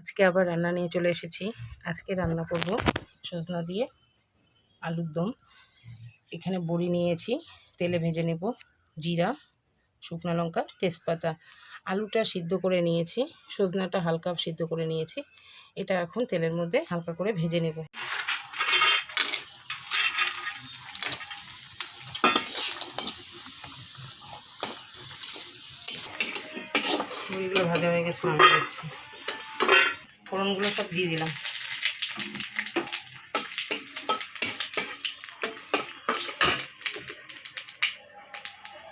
আজকে আবার রান্না নিয়ে চলে এসেছি। আজকে রান্না করব সজনা দিয়ে আলুর দম। এখানে বড়ি নিয়েছি, তেলে ভেজে নেব, জিরা, শুকনো লঙ্কা, তেজপাতা। আলুটা সিদ্ধ করে নিয়েছি, সজনাটা হালকা সিদ্ধ করে নিয়েছি। এটা এখন তেলের মধ্যে হালকা করে ভেজে নেব। বড়িগুলো ভাজা হয়ে গেছে, নামিয়ে দিচ্ছি। ফোড়নগুলো সব দিয়ে দিলাম।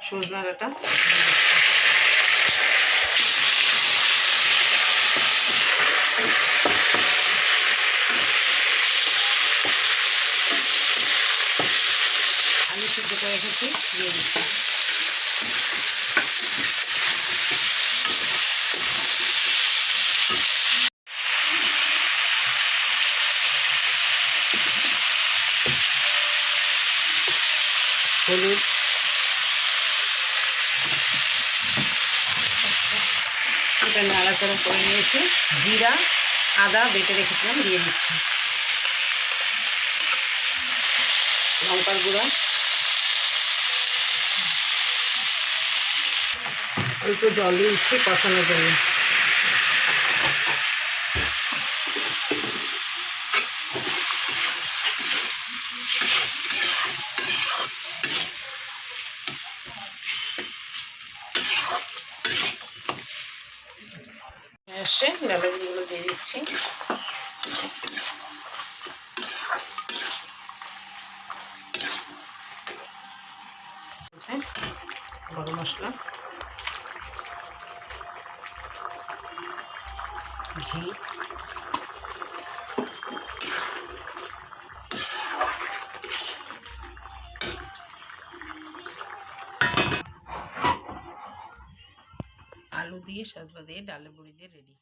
সজনা ডাঁটা, আলু সিদ্ধ করে রেখেছি, দিয়ে দিচ্ছি। হলুদ, এটা নাড়াচাড়া করে নিয়েছি। জিরা, আদা বেটে রেখেছিলাম, দিয়ে দিচ্ছি। লঙ্কার গুঁড়া, অল্প জল দিয়ে দিচ্ছি কষানোর জন্য। এসে ডালগুলো দিয়ে দিচ্ছি। গরম মশলা, ঘি, আলু দিয়ে সজনা দিয়ে ডালের বড়ি দিয়ে রেডি।